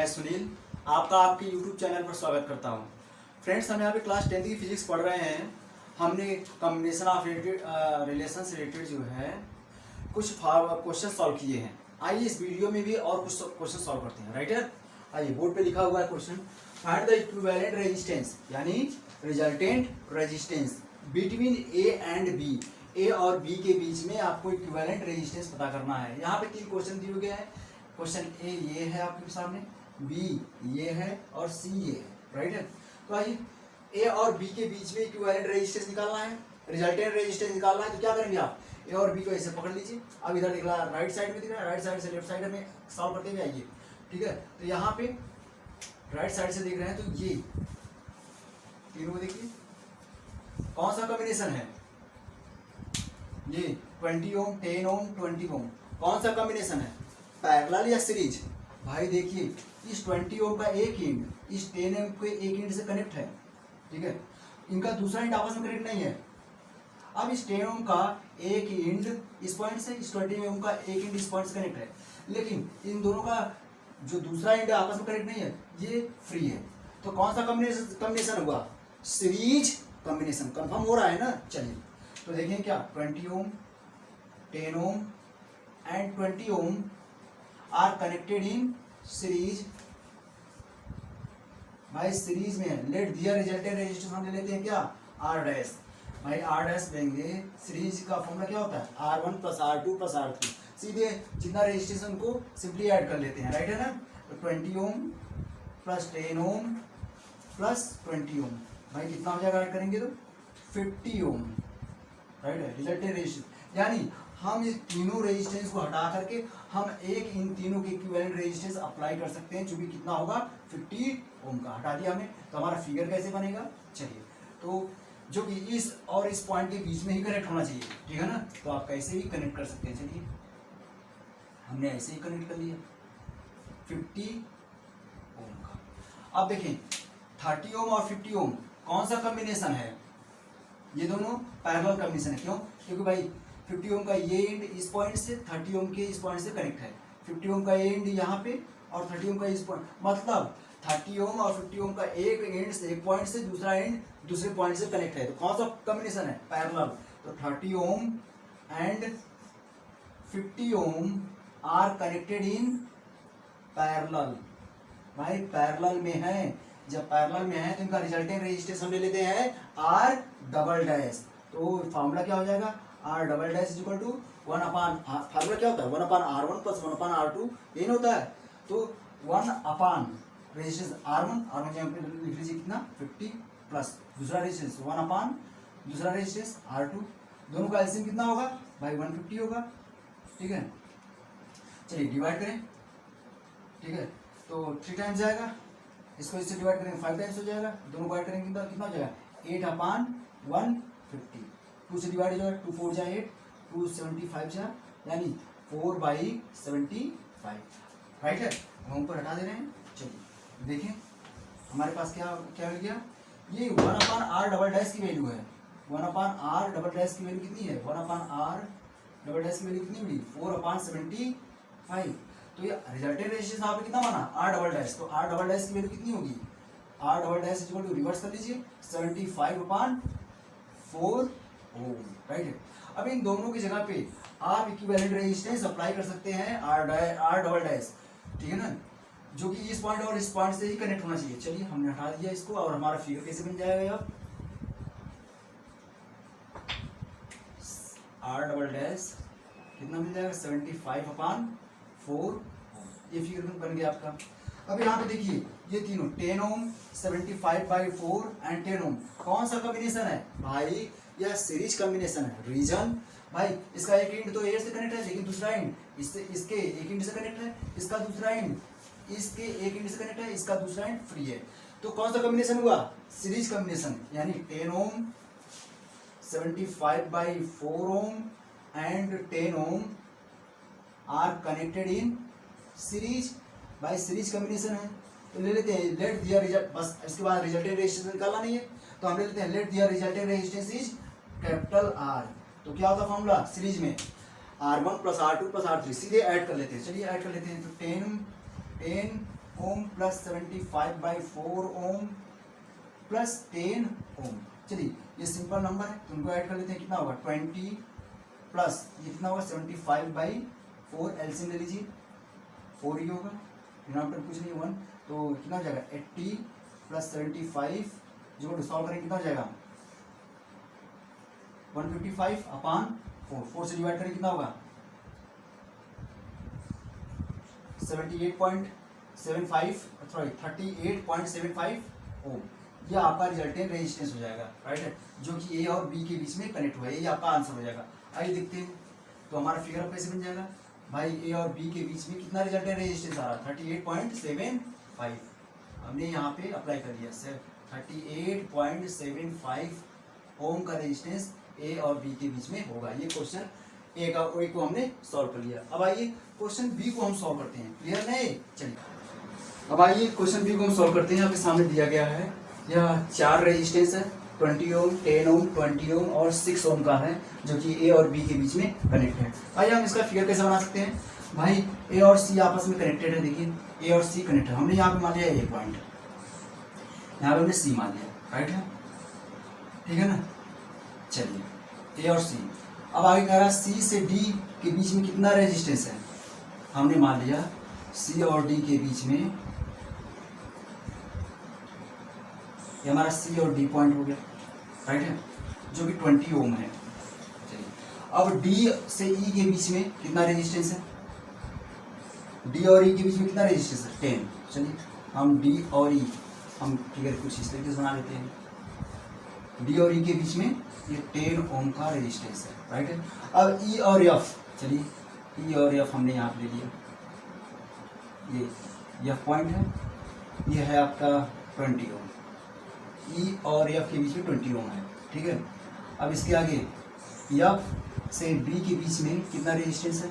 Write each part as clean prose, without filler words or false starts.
मैं सुनील आपका आपके YouTube चैनल पर स्वागत करता हूं। फ्रेंड्स, हम यहाँ पे क्लास 10th की फिजिक्स पढ़ रहे हैं। हमने कॉम्बिनेशन ऑफ रिलेशन से रिलेटेड जो है कुछ क्वेश्चन सॉल्व किए हैं। आइए इस वीडियो में भी और कुछ क्वेश्चन सॉल्व करते हैं। राइटर, आइए बोर्ड पे लिखा हुआ है question, find the equivalent resistance यानी resultant resistance between A and B. A और बी के बीच में आपको इक्विवेलेंट रेजिस्टेंस पता करना है। यहाँ पे 3 क्वेश्चन दिए गए हैं। क्वेश्चन ए ये है आपके सामने, बी ये है और सी ये है। राइट है, तो आइए ए और बी के बीच में इक्विवेलेंट रेजिस्टेंस निकालना है, रिजल्टेंट रेजिस्टेंस निकालना है। तो क्या करेंगे आप, ए और बी को ऐसे पकड़ लीजिए। अब इधर दिख रहा है राइट साइड में, दिख रहा है राइट साइड से लेफ्ट साइड में सॉल्व करते हुए आइए। ठीक है, तो यहाँ पे राइट साइड से देख रहे हैं तो ये तीनों देखिए कौन सा कॉम्बिनेशन है, ये 20 ओम 10 ओम 20 ओम कौन सा कॉम्बिनेशन है, पैरेलल या सीरीज। भाई देखिए इस 20 ओम का एक एंड इस 10 ओम के एक एंड से कनेक्ट है। ठीक है, इनका दूसरा एंड आपस में कनेक्ट नहीं है। अब इस 10 ओम का एक एंड इस पॉइंट से, इस 20 ओम का एक एंड इस पॉइंट से कनेक्ट है, लेकिन इन दोनों का जो दूसरा एंड आपस में कनेक्ट नहीं है, ये फ्री है। तो कौन सा कॉम्बिनेशन हुआ, सीरीज कॉम्बिनेशन। कंफर्म हो रहा है ना। चलिए तो देखें क्या 20 ohm 10 ohm and 20 ohm are connected in series. भाई सीरीज में लेट दियर रिजल्टेंट रेजिस्टेंस हम ले लेते हैं क्या, आर डैश। भाई आर डैश देंगे, सीरीज का फॉर्मूला क्या होता है, R1 plus R2 plus R3। सीधे जितना रेजिस्टेंस उनको सिंपली ऐड कर लेते हैं। राइट है ना, तो 20 ओम प्लस 10 ओम प्लस 20 ओम, भाई कितना हो जाएगा ऐड करेंगे तो 50 ओम। राइट है, रिजल्टेंट रेजिस्टेंस यानी हम इस तीनों रेजिस्टेंस को हटा करके हम एक इन तीनों के इक्विवेलेंट रेजिस्टेंस अप्लाई कर सकते हैं, जो भी कितना होगा 50 ओम का। हटा दिया हमने, तो हमारा फिगर कैसे बनेगा। चलिए, तो जो कि इस और इस पॉइंट के बीच में ही कनेक्ट होना चाहिए। ठीक है ना, तो आप कैसे भी कनेक्ट कर सकते हैं। चलिए हमने ऐसे ही कनेक्ट कर लिया 50 ओम का। अब देखें 30 ओम और 50 ओम कौन सा कॉम्बिनेशन है, ये दोनों पैरेलल कॉम्बिनेशन है। क्यों, क्योंकि भाई 50 ओम का ये एंड इस पॉइंट से 30 ओम के इस पॉइंट से कनेक्ट है। 50 ओम का एंड यहाँ पे और 30 ओम का इस पॉइंट, मतलब 30 ओम और 50 ओम का एक एंड से, एक पॉइंट से दूसरा एंड दूसरे पॉइंट से कनेक्ट है। तो कौन सा कॉम्बिनेशन है, पैरेलल। तो 30 ohm and 50 ohm are connected in parallel. भाई पैरेलल में है, जब पैरेलल में है तो इनका रिजल्टेंट रेजिस्टेंस हम ले लेते हैं R डबल डैश। तो फार्मूला क्या हो जाएगा, R double dash is equal to 1 upon, formula क्या होता है 1 अपान R1 प्लस 1 अपान R2, यही होता है। तो 1 अपान रेजिस्टेंस R1 जहाँ पे लिख लीजिए कितना 50 प्लस दूसरा रेजिस्टेंस 1 अपान दूसरा रेजिस्टेंस R2, दोनों का एलसीएम कितना होगा भाई 150 होगा। ठीक है, चलिए डिवाइड करें। ठीक है, तो 3 टाइम्स जाएगा, इसको इससे डिवाइड करेंगे 5 टाइम्स हो जाएगा, दोनों को ऐड करेंगे कितना हो जाएगा 8 अपान 150। 2 से डिवाइड हो जाएगा, 2 4 जा 8, 2 75 जा यानी 4/75। राइट है, हम ऊपर हटा दे रहे हैं। चलिए देखें हमारे पास क्या क्या मिल गया, ये 1 अपान R डबल डैश की वैल्यू है। 1 अपान R डबल डैश की वैल्यू कितनी है, 1 अपान R डबल डैश की वैल्यू कितनी मिली 4/75। तो ये रिजल्टेंट रेजिस्टेंस यहाँ पे कितना माना R डबल डैश, तो R डबल डैश की वैल्यू कितनी होगी, R double dash equal to reverse कर लीजिए 75/4 ओम। राइट है, अब इन दोनों की जगह पे आप इक्विवेलेंट रेजिस्टेंस अप्लाई कर सकते हैं R डबल डैश। ठीक है ना, जो कि इस पॉइंट और इस पॉइंट से ही कनेक्ट होना चाहिए। चलिए हमने हटा दिया इसको, और हमारा फिगर कैसे बन जाएगा अब, R डबल डैश कितना मिल जाएगा 75/4। ये फिगर बन गया आपका। अब यहाँ पे देखिए ये तीनों 10 ओम 75/4 एंड 10 ओम कौन सा कॉम्बिनेशन है भाई, यह सीरीज कॉम्बिनेशन है। रीजन भाई इसका एक एंड तो एयर से कनेक्ट है, लेकिन दूसरा एंड इससे, इसके एक एंड से कनेक्ट है, इसका दूसरा एंड इसके एक एंड से कनेक्ट है, इसका दूसरा एंड फ्री है। तो कौन सा कॉम्बिनेशन हुआ, सीरीज कॉम्बिनेशन, यानी 10 ohm 75/4 ohm and 10 ohm are connected in series. भाई सीरीज कॉम्बिनेशन है, तो ले लेते हैं लेट दियर रिजल्ट, बस इसके बाद रिजल्टेंट रेजिस्टेंस निकालना नहीं है, तो हम ले लेते हैं let there resultant resistance is capital R। तो क्या होता है फॉर्मूला सीरीज में, R1 plus R2 plus R3, सीधे ऐड कर लेते हैं। चलिए ऐड कर लेते हैं, तो 10 ओम प्लस 75/4 ओम प्लस 10 ओम। चलिए ये सिंपल नंबर है, तुमको ऐड कर लेते हैं। कितना होगा 20 प्लस ये कितना होगा 75/4, एलसीएम ले लीजिए 4 ही होगा, डिनोमिनेटर कुछ नहीं 1, तो कितना हो जाएगा 80 प्लस 75 जो सॉल्व करेंगे कितना हो जाएगा 155/4, 4 से डिवाइड करें कितना होगा 38.75 ओम। ये आपका रिजल्टेंट रेजिस्टेंस हो जाएगा, राइट है, जो कि ए और बी के बीच में कनेक्ट हुआ है। ये आपका आंसर हो जाएगा। आइए देखते हैं तो हमारा फिगर अब कैसे बन जाएगा। भाई ए और बी के बीच में कितना रिजल्टेंट रेजिस्टेंस आ रहा है 38.75, हमने यहाँ पे अप्लाई कर दिया सर 38.75 ओम का रेजिस्टेंस ए और बी के बीच में होगा। ये क्वेश्चन ए को हमने सॉल्व कर लिया। अब आइए क्वेश्चन बी को हम सॉल्व करते हैं। क्लियर नहीं? चलिए अब आइए क्वेश्चन बी को हम सॉल्व करते हैं। आपके सामने दिया गया है यह 4 रेजिस्टेंस है, 20 ओम, 10 ओम, 20 ओम और 6 ओम का है, जो कि ए और बी के बीच में कनेक्ट है। आइए हम इसका फिगर कैसे बना सकते हैं। भाई ए और सी आपस में कनेक्टेड है, देखिए ए और सी कनेक्ट है। हमने यहाँ पे मान लिया ए पॉइंट, यहाँ पे हमने सी मान लिया, राइट है, ठीक है ना। चलिए ए और सी, अब आगे कह रहा है सी से डी के बीच में कितना रेजिस्टेंस है। हमने मान लिया सी और डी के बीच में, ये हमारा सी और डी पॉइंट हो गया, राइट है, जो कि 20 ओम है। चलिए अब डी से ई के बीच में कितना रेजिस्टेंस है, डी और ई के बीच में कितना रेजिस्टेंस है 10। चलिए हम डी और ई हम फिगर कुछ इस तरीके से बना लेते हैं। डी और ई के बीच में ये 10 ओम का रेजिस्टेंस है, राइट है। अब ई और एफ, चलिए ई और एफ हमने यहाँ पे ले लिया, ये एफ पॉइंट है, ये है आपका 20 ओम। ई और एफ के बीच में 20 ओम है, ठीक है। अब इसके आगे एफ से बी के बीच में कितना रेजिस्टेंस है,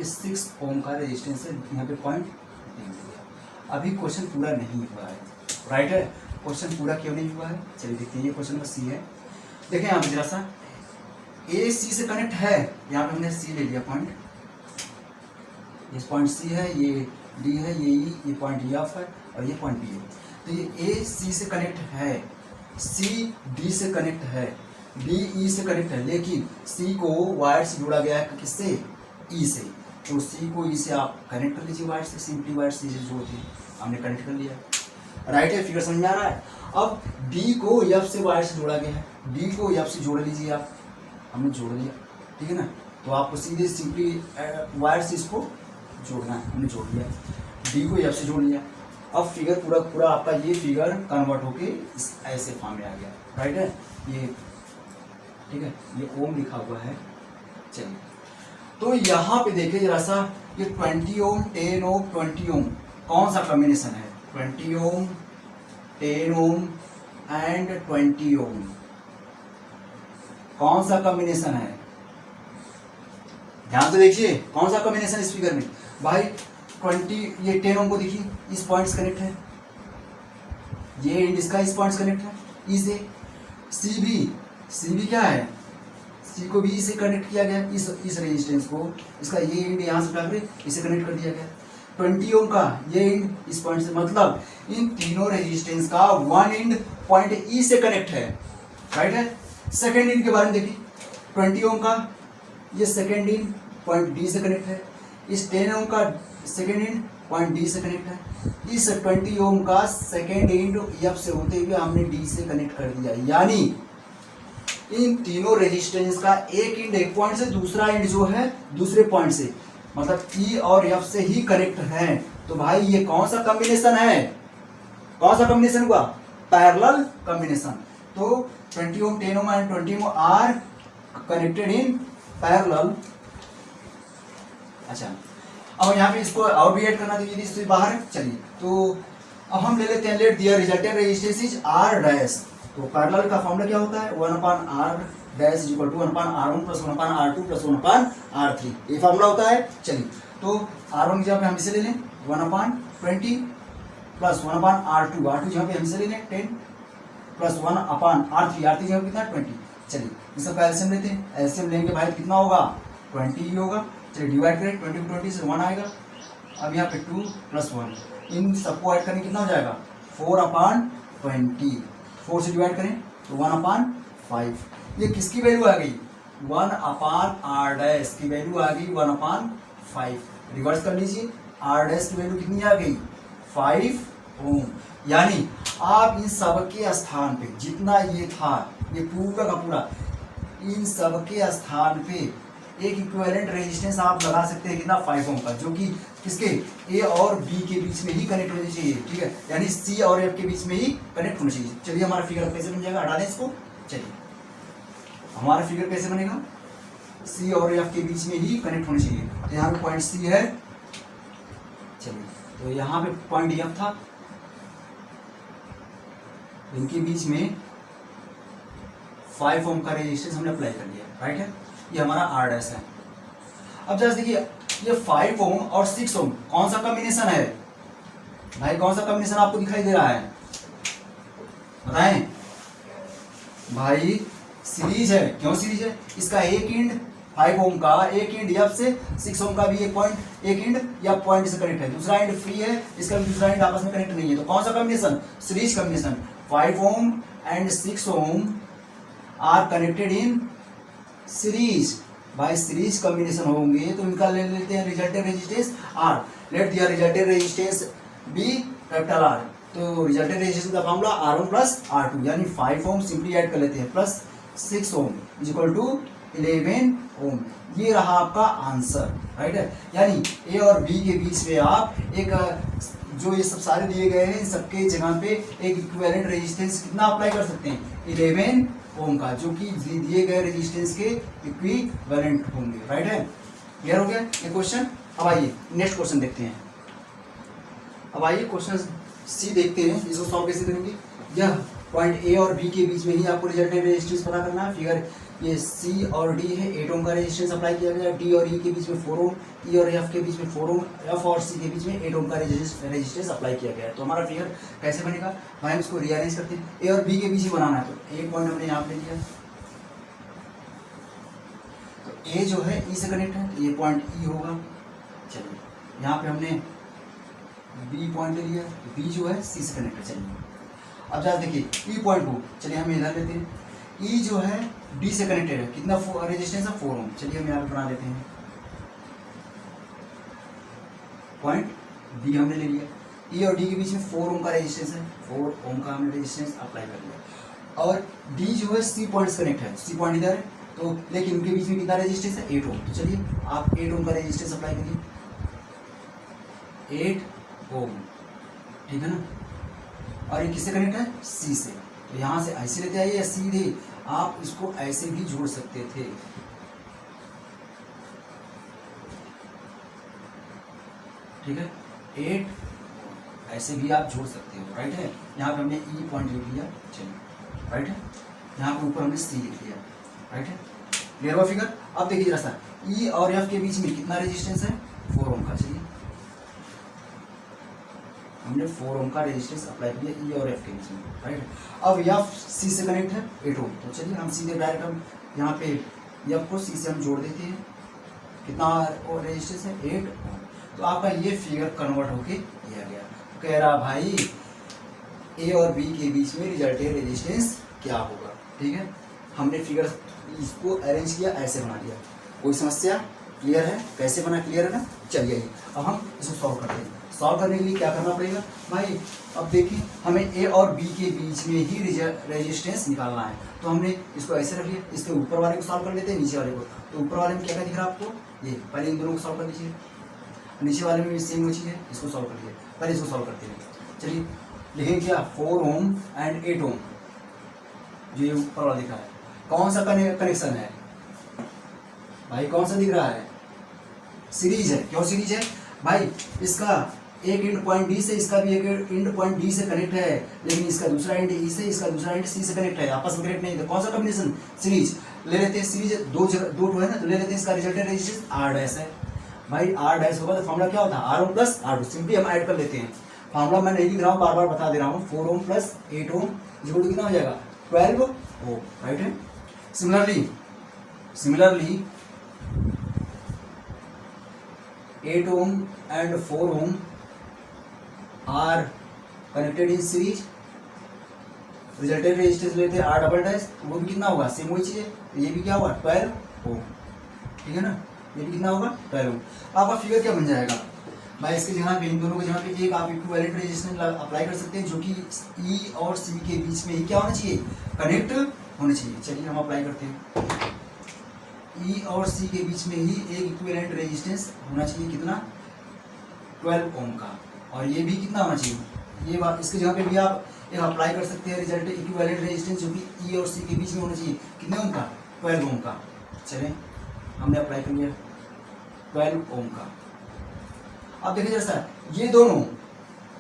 इस 6 ओम का रेजिस्टेंस है, यहाँ पे पॉइंट नहीं दिया। अभी क्वेश्चन पूरा नहीं हुआ है, राइट है, क्वेश्चन पूरा क्यों नहीं हुआ है। चलिए देखते हैं, ये क्वेश्चन नंबर सी है। देखें यहाँ पे जरा सा, ए सी से कनेक्ट है, यहाँ पे हमने सी ले लिया पॉइंट, ये पॉइंट सी है, ये डी है, ये ई, ये पॉइंट एफ है और ये पॉइंट बी है। तो ये ए सी से कनेक्ट है, सी डी से कनेक्ट है, डी ई से कनेक्ट है, लेकिन सी को वायर से जोड़ा गया है, किससे, ई से। तो सी को ई से आप कनेक्ट कर लीजिए वायर से, सिंपली वायर से जोड़ते हैं, हमने कनेक्ट कर लिया, राइट है। फिगर समझ में आ रहा है। अब डी को एफ से वायर से जोड़ा गया है, डी को एफ से जोड़ लीजिए आप, हमने जोड़ लिया, ठीक है ना। तो आपको सीधे सिंपली वायर से इसको जोड़ना है, हमने जोड़ लिया, डी को एफ से जोड़ लिया। अब फिगर पूरा आपका ये फिगर कन्वर्ट होके इस ऐसे फॉर्म में आ गया, राइट है, ये ठीक है, ये ओम लिखा हुआ है। चलिए तो यहाँ पे देखिए जरा सा, ये 20 ओम, 10 ओम, 20 ओम कौन सा कॉम्बिनेशन है, 20 ओम, 10 ओम एंड 20 ओम कौन सा कॉम्बिनेशन है, ध्यान से देखिए कौन सा कॉम्बिनेशन इस फिगर में। भाई 20, ये 10 ओम को देखिए, इस पॉइंट्स कनेक्ट है, ये एंड इसका इस पॉइंट्स कनेक्ट है ई से। सी भी क्या है, सी को भी से कनेक्ट किया गया, इस रेजिस्टेंस को, इसका ये एंड यहाँ से उठाकर इसे कनेक्ट कर दिया गया। 20 ओम का ये एंड इस पॉइंट से, मतलब इन तीनों रेजिस्टेंस का वन एंड पॉइंट ई से कनेक्ट है, राइट है। सेकेंड एंड के बारे में देखिए, 20 ओम का ये सेकेंड एंड पॉइंट डी से कनेक्ट है, इस 10 ओम का सेकेंड एंड पॉइंट डी से कनेक्ट है, इस 20 ओम का सेकेंड एंड एफ से होते हुए हमने डी से कनेक्ट कर दिया। यानी इन तीनों रेजिस्टेंस का एक एंड एक पॉइंट से, दूसरा एंड जो है दूसरे पॉइंट से, मतलब ई और एफ से ही कनेक्ट है। तो भाई ये कौन सा कॉम्बिनेशन है, कौन सा कॉम्बिनेशन हुआ, पैरेलल कॉम्बिनेशन। तो 20 ohm, 10 ohm and 20 ohm are connected in parallel. अच्छा अब यहाँ पे इसको और भी ऐड करना, तो यदि इससे बाहर, चलिए तो अब हम ले लेते हैं, let there resultant resistance is R dash. तो पैरेलल का फॉर्मूला क्या होता है, 1/r dash equal to 1/r1 plus 1/r2 plus 1/r3, ये फॉर्मूला होता है। चलिए तो r1 की जगह पे हम इसे ले लें 1/20 प्लस 1/r2, r2 जगह पे हम इसे ले लें 10 प्लस 1/r3, r3 जगह कितना 20। चलिए इसका एलसीएम लेते हैं, एलसीएम लेंगे भाई कितना होगा 20 ही होगा, चलिए डिवाइड करें, 20 से 1 आएगा। अब यहाँ पे 2 + 1, इन सबको ऐड करने कितना हो जाएगा 4/20। 4 से डिवाइड करें तो 1/5। ये किसकी वैल्यू आ गई 1/r' की वैल्यू आ गई 1/5। रिवर्स कर लीजिए, r' की वैल्यू कितनी आ गई 5 ओम। यानी आप इन सब के स्थान पे जितना ये था, ये पूरा का पूरा, इन सब के स्थान पे एक इक्विवेलेंट रेजिस्टेंस आप लगा सकते हैं कितना 5 ओम का, जो कि किसके ए और बी के बीच में ही कनेक्ट होनी चाहिए। ठीक है, यानी सी और एफ के बीच में ही कनेक्ट होना चाहिए। चलिए हमारा फिगर कैसे बन जाएगा, हटा दें इसको। चलिए हमारा फिगर कैसे बनेगा, सी और एफ के बीच में ही कनेक्ट होना चाहिए। तो यहाँ पे पॉइंट सी है, चलिए तो यहाँ पे पॉइंट एफ था, इनके बीच में 5 ओम का रेजिस्टेंस हमने अप्लाई कर दिया, राइट है। ये हमारा r' है। अब जैसे देखिए ये 5 ओम और 6 ओम कौन सा कॉम्बिनेशन है भाई, कौन सा कॉम्बिनेशन आपको दिखाई दे रहा है बताएं भाई, सीरीज है। क्यों सीरीज है, इसका एक एंड 5 ओम का एक एंड एफ से 6 ओम का भी एक एंड या पॉइंट से कनेक्ट है, दूसरा एंड फ्री है, इसका भी दूसरा एंड आपस में कनेक्ट नहीं है। तो कौन सा combination, series combination. 5 ohm and 6 ohm are connected in series. भाई सीरीज कॉम्बिनेशन होंगे तो इनका ले लेते हैं resultant resistance R। Let there resultant resistance be capital R। तो रिजल्टेंट रेजिस्टेंस का फॉर्मूला R1 + R2, यानी 5 ओम सिंपली ऐड कर लेते हैं प्लस 6 ओम इक्वल टू 11 ओम। ये रहा आपका आंसर, राइट है। यानी ए और बी के बीच में आप एक जो ये सब सारे दिए गए हैं, इन सबके जगह पे एक इक्विवेलेंट रेजिस्टेंस कितना अप्लाई कर सकते हैं 11 ओम का, जो कि दिए गए रेजिस्टेंस के इक्विवेलेंट होंगे, राइट है। क्लियर हो गया ये क्वेश्चन। अब आइए नेक्स्ट क्वेश्चन देखते हैं। अब आइए क्वेश्चन सी देखते हैं, इसको सॉल्व कैसे करेंगे। यह पॉइंट ए और बी के बीच में ही आपको रिजल्टेंट रेजिस्टेंस पता करना है। फिगर ये सी और डी है, 8 ओम का रेजिस्टेंस अप्लाई किया गया, डी और ई के बीच में 4 ओम, ई और एफ के बीच में 4 ओम, एफ और सी के बीच में 8 ओम का रेजिस्टेंस अप्लाई किया गया है। तो हमारा फिगर कैसे बनेगा भाई, हम इसको रीअरेंज करते हैं। ए और बी के बीच ही बनाना है, तो एक पॉइंट हमने यहाँ पे लिया, तो ए जो है ई से कनेक्ट है, तो ये पॉइंट ई होगा। चलिए यहाँ पे हमने बी पॉइंट ले लिया, बी जो है सी से कनेक्ट है। चलिए अब जरा देखिए ई पॉइंट को, चलिए हम इधर लेते हैं। ई जो है डी से कनेक्टेड है, कितना रेजिस्टेंस है 4 ओम। चलिए हम यहाँ पे बना लेते हैं, पॉइंट बी हमने ले लिया, ई और डी के बीच में 4 ओम का रेजिस्टेंस है, 4 ओम का हमने रेजिस्टेंस अप्लाई कर लिया। और डी जो है सी पॉइंट से कनेक्ट है, सी पॉइंट इधर है, तो लेकिन उनके बीच में कितना रेजिस्टेंस है 8 ओम। तो चलिए आप 8 ओम का रेजिस्टेंस अप्लाई करिए, 8 ओम, ठीक है ना। और ये किससे कनेक्ट है सी से, तो यहाँ से ऐसे लेते आइए या सीधे आप इसको ऐसे भी जोड़ सकते थे, ठीक है। 8 ऐसे भी आप जोड़ सकते हो, राइट है। यहाँ पे हमने ई पॉइंट लिख लिया, चलिए राइट है। यहाँ पे ऊपर हमने सी लिख लिया, राइट है। क्लियर हुआ फिगर। अब देखिए जरा सा, ई और एफ के बीच में कितना रेजिस्टेंस है 4 ओम का। चलिए हमने 4 ओम का रेजिस्टेंस अप्लाई किया ई और एफ के बीच में, राइट। अब एफ सी से कनेक्ट है 8 ओम, तो चलिए हम सीधे डायरेक्ट हम यहाँ पे एफ को सी से हम जोड़ देते हैं, कितना रेजिस्टेंस है 8 ओम। तो आपका ये फिगर कन्वर्ट होके दिया गया। तो कह रहा भाई ए और बी के बीच में रिजल्टेंट रेजिस्टेंस क्या होगा, ठीक है। हमने फिगर इसको अरेंज किया, ऐसे बना दिया। कोई समस्या क्लियर है, कैसे बना क्लियर है ना। चलिए अब हम इसको सॉल्व करते हैं। सॉल्व करने के लिए क्या करना पड़ेगा भाई, अब देखिए हमें ए और बी के बीच में ही रेजिस्टेंस निकालना है। तो हमने इसको ऐसे रख लिया, इसके ऊपर वाले को सॉल्व कर लेते हैं, नीचे वाले को। तो ऊपर वाले में क्या क्या दिख रहा है आपको, ये पहले इन दोनों को सॉल्व कर लीजिए, नीचे वाले में भी सेम चीज़ है, इसको सॉल्व कर लिया। पहले इसको सॉल्व करते हैं। चलिए लिखेंगे क्या 4 ओम एंड 8 ओम, जो ये ऊपर वाला दिखा है कौन सा कनेक्शन है भाई, कौन सा दिख रहा है सीरीज है। क्यों सीरीज है भाई, इसका एक एंड पॉइंट डी से, इसका भी एक एंड पॉइंट डी से कनेक्ट है, लेकिन इसका दूसरा एंड ई से, इसका दूसरा एंड सी से कनेक्ट है, आपस में कनेक्ट नहीं। तो कौन सा कॉम्बिनेशन सीरीज ले लेते हैं। सीरीज दो है ना, तो ले लेते हैं इसका रिजल्टेंट रेजिस्टेंस r' है भाई। r' होगा तो फॉर्मूला क्या होता है R1 + R2, सिंपली हम ऐड कर लेते हैं। फॉर्मूला मैं नहीं लिख रहा हूँ, बार बार बता दे रहा हूँ। 4 ओम + 8 ओम इक्वल टू कितना हो जाएगा 12 ओम, राइट है। Similarly 8 ohm and 4 ohm are connected in series, resultant resistance लेते हैं R डबल डैश, वो भी कितना होगा, सेम वही चीज़ है, तो ये भी क्या होगा 12 ओम, ठीक है ना, ये भी कितना होगा 12 ओम। आपका फिगर क्या बन जाएगा भाई, इसके जगह पे इन दोनों के जगह पे एक आप इक्विवेलेंट रेजिस्टेंस अप्लाई कर सकते हैं जो कि E और C के बीच में ही क्या होना चाहिए, कनेक्ट होना चाहिए। चलिए हम अप्लाई करते हैं, E और C के बीच में ही एक इक्विवेलेंट रेजिस्टेंस होना चाहिए, कितना 12 ओम का, और ये भी कितना होना चाहिए, ये बात इसके जगह पे भी आप एक अप्लाई कर सकते हैं रिजल्ट इक्विवेलेंट रेजिस्टेंस जो कि E और C के बीच में होना चाहिए, कितने ओम का 12 ओम का। चलें हमने अप्लाई कर लिया 12 ओम का। अब देखिए जैसा ये दोनों,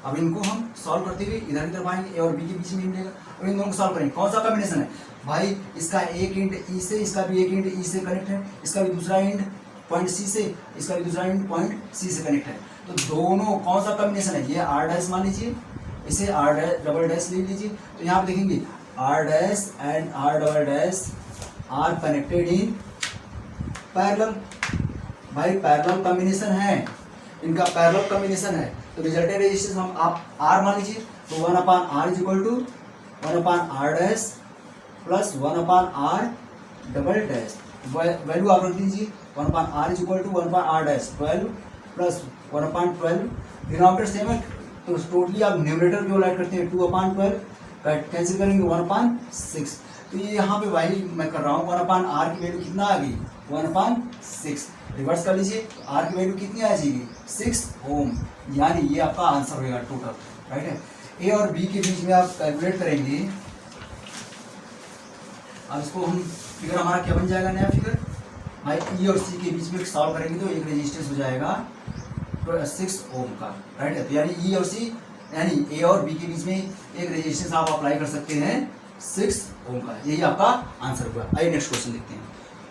अब इनको हम सॉल्व करते हुए इधर की तरफ आएंगे, ए और बी के बीच में ही मिलेगा, अब इन दोनों को सॉल्व करेंगे। कौन सा कॉम्बिनेशन है भाई, इसका एक एंड ई से, इसका भी एक एंड ई से कनेक्ट है, इसका भी दूसरा एंड पॉइंट सी से, इसका भी दूसरा एंड पॉइंट सी से कनेक्ट है, तो दोनों कौन सा कॉम्बिनेशन है, ये आर डैश मान लीजिए, इसे आर डबल डैश ले लीजिए, तो यहाँ पे देखेंगे R dash and R double dash are connected in parallel. भाई पैरेलल कॉम्बिनेशन है, इनका पैरेलल कॉम्बिनेशन है, तो रिजल्टेंट रेजिस्टेंस हम आप आर मान लीजिए, तो 1/r is equal to 1/r dash plus 1/r double dash, value आप रख दीजिए 1/r is equal to 1/r dash 12 plus 1/12, denominator same है तो टोटली आप न्यूमरेटर क्यों ऐड करते हैं 2/12, कैंसिल करेंगे 1/6, तो ये यहाँ पे वही मैं कर रहा हूँ 1/r की वैल्यू कितना आ गई 1/6, रिवर्स कर लीजिए तो r की वैल्यू कितनी आ जाएगी 6 ओम, यानी ये आपका आंसर होगा टोटल, राइट है। ए और बी के बीच में आप कैलकुलेट करेंगे, अब इसको हम फिगर हमारा क्या बन जाएगा नया फिगर भाई, ई और सी के बीच में सॉल्व करेंगे तो एक रेजिस्टेंस हो जाएगा 6 ओम का, राइट है। तो यानी ई और सी यानी ए और बी के बीच में एक रेजिस्टेंस आप अप्लाई कर सकते हैं 6 ओम का, यही आपका आंसर हुआ। आइए नेक्स्ट क्वेश्चन देखते हैं।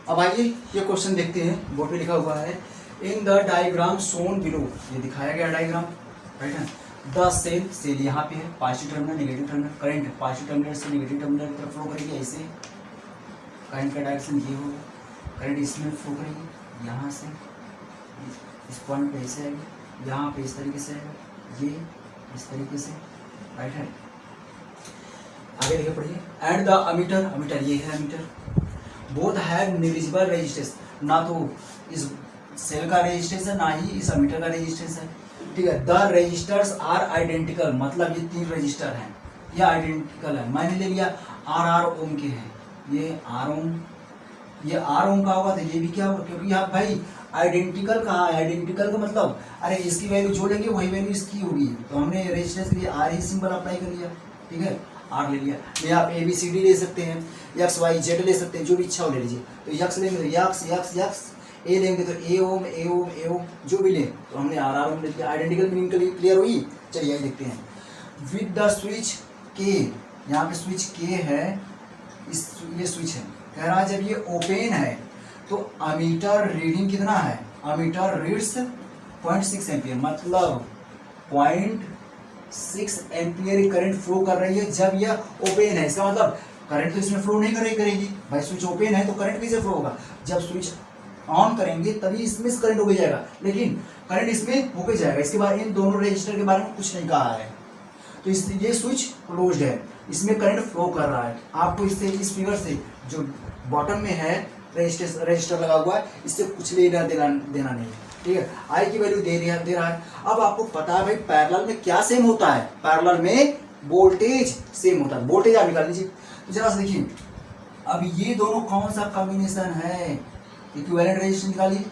अब आइए ये क्वेश्चन देखते हैं, बोर्ड पे लिखा हुआ है in the diagram shown below, ये दिखाया गया डायग्राम, राइट है। द सेल यहाँ पे है, positive terminal negative terminal, current positive terminal से नेगेटिव टर्मिनल की तरफ फ्लो करेगी, ऐसे करंट का डायरेक्शन ये होगा, करंट इसमें फ्लो करेगी यहाँ से इस पॉइंट पे ऐसे आएगी, यहाँ पे इस तरीके से आएगा, ये इस तरीके से, राइट है। आगे देखिए पढ़िए, एंड द अमीटर, अमीटर ये है ammeter, both have negligible resistance, ना तो इस सेल का रेजिस्टेंस है ना ही इस अमीटर का रेजिस्टेंस है, ठीक है। द रजिस्टर्स आर आइडेंटिकल, मतलब ये तीन रजिस्टर हैं, ये आइडेंटिकल है, मैंने ले लिया आर ओम के हैं, ये आर ओम, ये आर ओम का होगा तो ये भी क्या होगा, क्योंकि यहाँ भाई आइडेंटिकल कहाँ है, आइडेंटिकल का मतलब अरे इसकी वैल्यू जो लेंगे वही वैल्यू इसकी होगी, तो हमने रेजिस्टेंस के लिए आर ही सिंबल अप्लाई कर लिया, ठीक है, आर ले लिया। मैं आप ए बी सी डी ले सकते हैं, एक्स वाई जेड ले सकते हैं, जो भी इच्छा हो ले लीजिए। तो यक्स लेंगे तो यक्स यक्स यक्स, ए लेंगे तो ए ओम ए ओम ए ओम, जो भी लें तो हमने आर आर ओम ले लिया। आइडेंटिकल मीनिंग के लिए क्लियर हुई। चलिए आइए देखते हैं। विद द स्विच के, यहाँ पे स्विच के है, इस ये स्विच है, कह रहा है जब ये ओपन है तो अमीटर रीडिंग कितना है, अमीटर रीड्स 0.6 एम्पियर, मतलब 0.6 एम्पियर करंट फ्लो कर रही है जब यह ओपन है। इसका मतलब करंट तो इसमें फ्लो नहीं करेगी भाई, स्विच ओपन है तो करंट कैसे फ्लो होगा, जब स्विच ऑन करेंगे तभी इसमें करंट हो जाएगा, लेकिन करंट इसमें होके जाएगा। इसके बाद इन दोनों रजिस्टर के बारे में कुछ नहीं कहा है, तो ये स्विच क्लोज्ड है, इसमें करंट फ्लो कर रहा है। आपको इससे इस फिगर से जो बॉटम में है रजिस्टर लगा हुआ है, इससे कुछ लेना देना नहीं, ठीक है। आई की वैल्यू दे रहा है। अब आपको पता है भाई पैरेलल में क्या सेम होता है, पैरेलल में वोल्टेज सेम होता है, वोल्टेज आप निकाल लीजिए। तो जरा से देखिए, अब ये दोनों कौन सा कॉम्बिनेशन है, इक्विवेलेंट रेजिस्टेंस निकालिए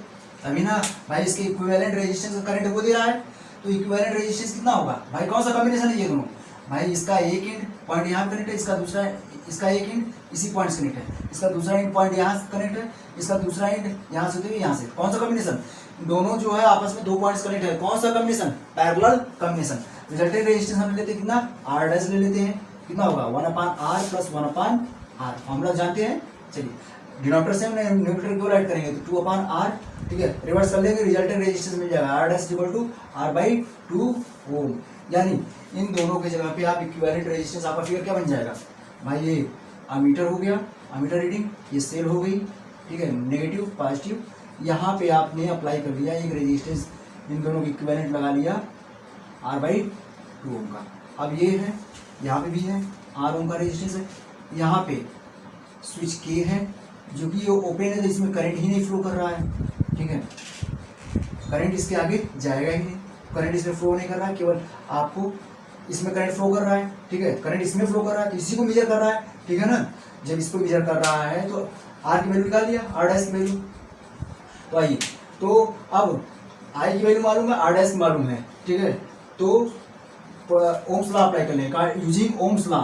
अभी ना भाई, इसके इक्विवेलेंट रेजिस्टेंस का करंट वो दे रहा है, तो इक्विवेलेंट रेजिस्टेंस कितना होगा भाई, कौन सा कॉम्बिनेशन है ये दोनों भाई, इसका एक एंड पॉइंट यहाँ कनेक्ट है, इसका दूसरा, इसका एक एंड इसी पॉइंट से कनेक्ट है, इसका दूसरा एंड पॉइंट यहाँ से कनेक्ट है, इसका दूसरा एंड यहाँ से तो यहाँ से, कौन सा कॉम्बिनेशन, दोनों जो है आपस में 2 पॉइंट्स कनेक्ट है, कौन सा combination, parallel combination. Resultant resistance हम लेते हैं कितना, आर डैश ले लेते हैं, कितना होगा 1/r प्लस 1/r, फॉर्मूला जानते हैं। चलिए डिनोमिनेटर से हम न्यूमरेटर को ऐड करेंगे तो 2/r, ठीक है, रिवर्स कर लेंगे, रिजल्टेंट रेजिस्टेंस मिल जाएगा r dash equal to r/2 ohm. यानी इन दोनों के जगह पे आप इक्विवेलेंट रेजिस्टेंस, आपका फिगर क्या बन जाएगा भाई, ये अमीटर हो गया, अमीटर रीडिंग, ये सेल हो गई, ठीक है, नेगेटिव पॉजिटिव, यहाँ पे आपने अप्लाई कर लिया एक रेजिस्टेंस इन दोनों की इक्विवेलेंट लगा लिया R/2 ओम का। अब ये है, यहाँ पे भी है R ओम का रेजिस्टेंस है, यहाँ पे स्विच K है जो कि ये ओपन है, तो इसमें करंट ही नहीं फ्लो कर रहा है, ठीक है, करंट इसके आगे जाएगा ही नहीं, करंट इसमें फ्लो नहीं कर रहा है, केवल आपको इसमें करंट फ्लो कर रहा है, ठीक है, करंट इसमें फ्लो कर रहा है, इसी को मेजर कर रहा है, ठीक है ना। जब इसको मेजर कर रहा है तो R की वैल्यू निकाल लिया, R' की वैल्यू। तो आइए, तो अब I की वैल्यू मालूम है, R' मालूम है, ठीक है, तो ओम्स लॉ अप्लाई कर लेंगे यूजिंग ओम्स लॉ।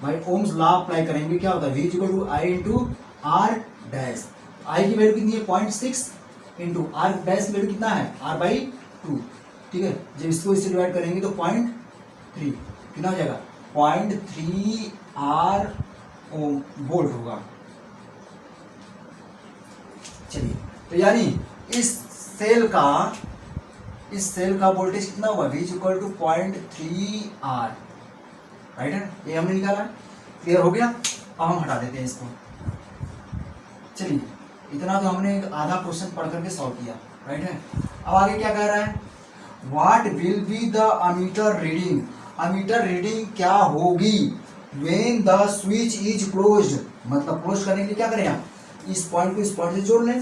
भाई ओम्स लॉ अप्लाई करेंगे, क्या होता है, V equal to I into R dash. I की वैल्यू कितनी है 0.6 इंटू R डैश की वैल्यू कितना है R/2, ठीक है। जब इसको इससे डिवाइड करेंगे तो 0.3 कितना हो जाएगा 0.3 R ओम वोल्ट होगा। चलिए, तो यानी इस सेल का वोल्टेज कितना होगा V equal to 0.3 R, right है, ये हमने निकाला, क्लियर हो गया। अब हम हटा देते हैं इसको। चलिए, इतना तो हमने एक आधा क्वेश्चन पढ़ करके सॉल्व किया, राइट है। अब आगे क्या कह रहा है, what will be the ammeter reading, ammeter reading क्या होगी when the switch is closed, मतलब क्लोज करने के लिए क्या करें आप, इस पॉइंट को इस पॉइंट से जोड़ लें,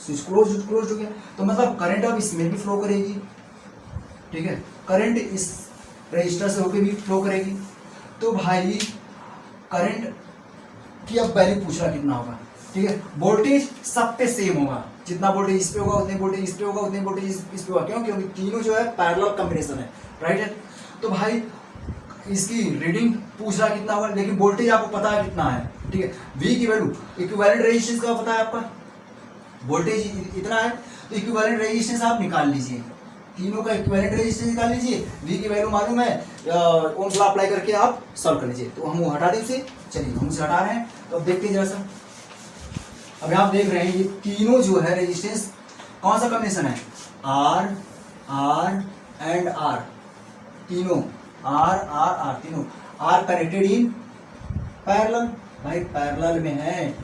स्विच क्लोज हो गया, तो मतलब करंट अब इसमें भी फ्लो करेगी, ठीक है, करंट इस रजिस्टर से होकर भी फ्लो करेगी। तो भाई करंट की अब वैल्यू पूछ रहा कितना होगा, ठीक है, वोल्टेज सब पे सेम होगा, जितना वोल्टेज इस पे होगा उतने वोल्टेज इस पे होगा, उतने वोल्टेज इस पे होगा, क्यों, क्योंकि तीनों जो है पैरेलल कॉम्बिनेशन है, राइट है। तो भाई इसकी रीडिंग पूछ रहा कितना होगा, लेकिन वोल्टेज आपको पता है कितना है, ठीक है, V की वैल्यू इक्विवेलेंट रेजिस्टेंस का पता है आपका, वोल्टेज इतना है, तो इक्विवेलेंट रेजिस्टेंस आप निकाल लीजिए, तीनों का इक्विवेलेंट रेजिस्टेंस निकाल लीजिए, V की वैल्यू मालूम है, ओम्स लॉ अप्लाई करके आप सॉल्व कर लीजिए। तो हम वो हटा दें उसे, चलिए हम उसे हटा रहे हैं, तो अब देखते हैं जरा सा। अब आप देख रहे हैं ये तीनों जो है रेजिस्टेंस कौन सा कॉम्बिनेशन है, R एंड R, तीनों R तीनों R कनेक्टेड इन पैरेलल, भाई पैरेलल में है,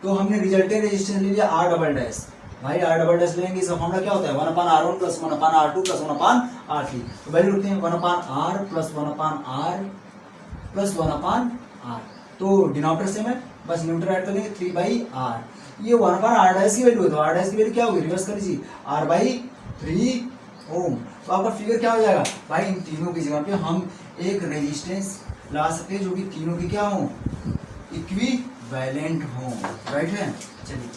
तो हमने रिजल्टेंट रेजिस्टेंस ले लिया R डबल डैश, भाई R डबल डैश लेंगे, इसका फॉर्मूला क्या होता है 1/R1 plus 1/R2 plus 1/R3, तो वैल्यू रखते हैं 1/R plus 1/R plus 1/R, तो डिनोमिनेटर सेम है, बस न्यूमरेटर ऐड कर लेंगे 3/R, ये 1/R डैश की वैल्यू है, तो R डैश की वैल्यू क्या होगी, रिवर्स कर लीजिए R/3 ओम, तो आपका फिगर क्या हो जाएगा, भाई इन तीनों की जगह पे हम एक रेजिस्टेंस लगा सकते हैं जो कि तीनों की क्या हो, इक्विवेलेंट हो, राइट है। चलिए,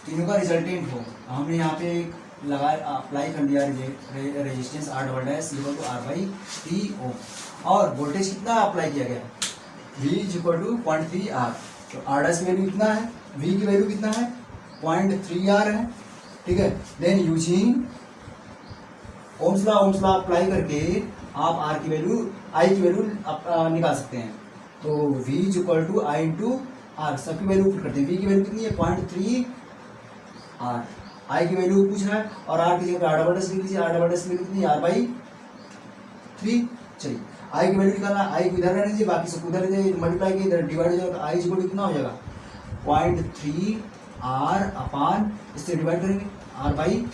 तीनों का रिजल्टेंट हो, हमने यहाँ पे लगा अप्लाई कर दिया resistance R double dash equal to R/3 ohm, और वोल्टेज कितना अप्लाई किया गया, V इक्वल टू 0.3 R, तो R डैश की वैल्यू कितना है, V की वैल्यू कितना है 0.3 R है, ठीक है। Then using ohm's law apply करके आप R की वैल्यू I की वैल्यू निकाल सकते हैं, तो V equal to I into R, सबकी वैल्यू पुट करते हैं, V की वैल्यू कितनी है 0.3 R, I की वैल्यू पूछ रहा है, और R की जगह R डबल डैश लिख लीजिए, R डबल डैश की वैल्यू कितनी है R/3। चलिए, I की वैल्यू निकालना, I को इधर रहने दीजिए, बाकी सब उधर मल्टीप्लाई किए, इधर डिवाइड हो जाएगा, I इक्वल टू कितना हो जाएगा 0.3 R अपॉन, इससे डिवाइड करेंगे R/3,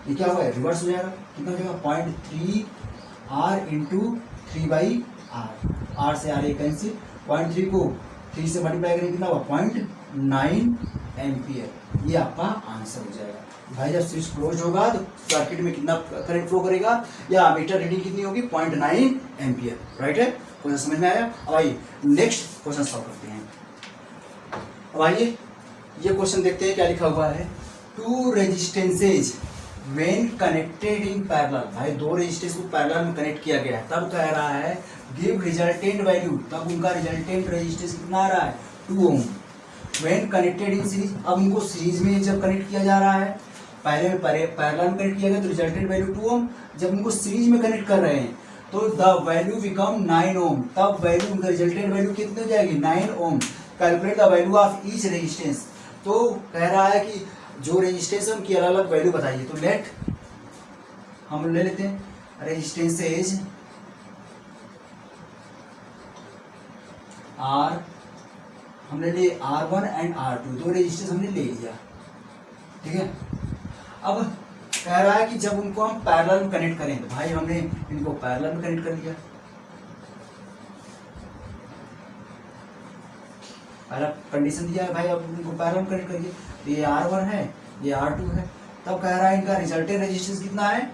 ये क्या हुआ है रिवर्स हो जाएगा, कितना हो जाएगा 0.3 R इंटू 3/R, R से R एक कैंसिल, 0.3 को 3 से मल्टीप्लाई करेंगे कितना हुआ 0.9 एम्पियर, ये आपका आंसर हो जाएगा। भाई जब स्विच क्लोज होगा तो सर्किट में कितना करंट फ्लो करेगा, या मीटर रीडिंग कितनी होगी 0.9 एम्पियर, राइट है। क्वेश्चन समझ में आया। अब आइए नेक्स्ट क्वेश्चन सॉल्व करते हैं। अब आइए ये क्वेश्चन देखते हैं क्या लिखा हुआ है, to resistances when connected in parallel, भाई दो रेजिस्टेंस को पैरेलल में कनेक्ट किया गया है, तब कह रहा है गिव रिजल्टेंट वैल्यू, तब उनका रिजल्टेंट रेजिस्टेंस कितना आ रहा है 2 ओम। व्हेन कनेक्टेड इन सीरीज, अब उनको सीरीज में जब कनेक्ट किया जा रहा है, पहले में पैरेलल में कनेक्ट किया गया तो रिजल्टेंट वैल्यू 2 ओम, जब उनको सीरीज में कनेक्ट कर रहे हैं तो द वैल्यू बिकम 9 ओम, तब वैल्यू उनका रिजल्टेंट वैल्यू कितनी हो जाएगी 9 ohm. Calculate the value of each resistance, तो कह रहा है कि जो रेजिस्टेंस है उनकी अलग अलग वैल्यू बताइए, तो लेट हम ले लेते हैं रेजिस्टेंसेज R, हमने लिए R1 एंड R2, दो रेजिस्टेंस हमने ले लिया, ठीक है। अब कह रहा है कि जब उनको हम पैरेलल में कनेक्ट करें, तो भाई हमने इनको पैरेलल में कनेक्ट कर लिया, पहला कंडीशन दिया है भाई, अब इनको पैरेलल में कनेक्ट करिए, तो ये R1 है, ये R2 है, तब कह रहा है इनका रिजल्टेंट रेजिस्टेंस कितना है,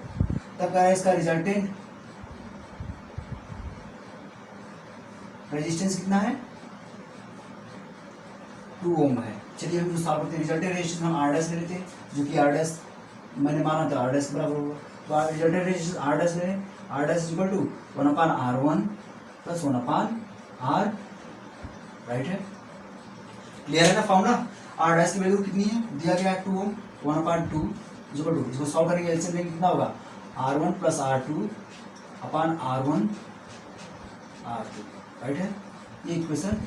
तब कह रहा है इसका रिजल्टेंट रेजिस्टेंस कितना है, 2 ओम है। चलिए हम जो सॉल्व करते हैं, रिजल्टेंट रेजिस्टेंस हम R डैश ले लेते हैं, जो कि R डैश मैंने माना था R डैश के बराबर होगा, तो रिजल्टेंट रेजिस्टेंस R डैश ले, R dash equal to 1/R1 plus 1/R, right है, क्लियर है ना फॉर्मूला। R डैश की वैल्यू कितनी है, दिया गया है 2 ओम, 1/2 इक्वल टू, इसको सॉल्व करेंगे एलसीएम लेंगे कितना होगा, R1 plus R2 upon R1 R2, right है, ये इक्वेशन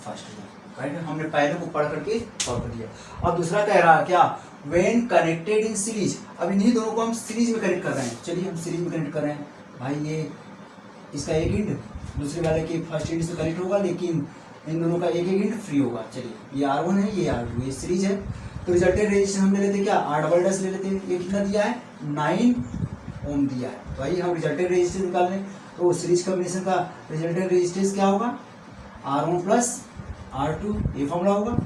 फर्स्ट है, राइट है, हमने पहले को पढ़ करके सॉल्व कर दिया। और दूसरा कह रहा है क्या, व्हेन कनेक्टेड इन सीरीज, अब इन्हीं दोनों को हम सीरीज में कनेक्ट कर रहे हैं, चलिए हम सीरीज में कनेक्ट कर रहे हैं भाई, ये इसका एक इंड दूसरे वाले के फर्स्ट इंड से कनेक्ट होगा, लेकिन इन दोनों का एक एक इंड फ्री होगा। चलिए ये R1 है, ये R2, ये सीरीज है, तो रिजल्टेंट रेजिस्टेंस हम ले लेते हैं क्या, R डबल डैश ले लेते हैं, ये कितना दिया है 9 ओम दिया है, भाई हम रिजल्टेंट रेजिस्टेंस निकाल लें, तो सीरीज कॉम्बिनेशन का रिजल्टेंट रेजिस्टेंस क्या होगा, R1 प्लस R2, ये फॉर्मूला होगा,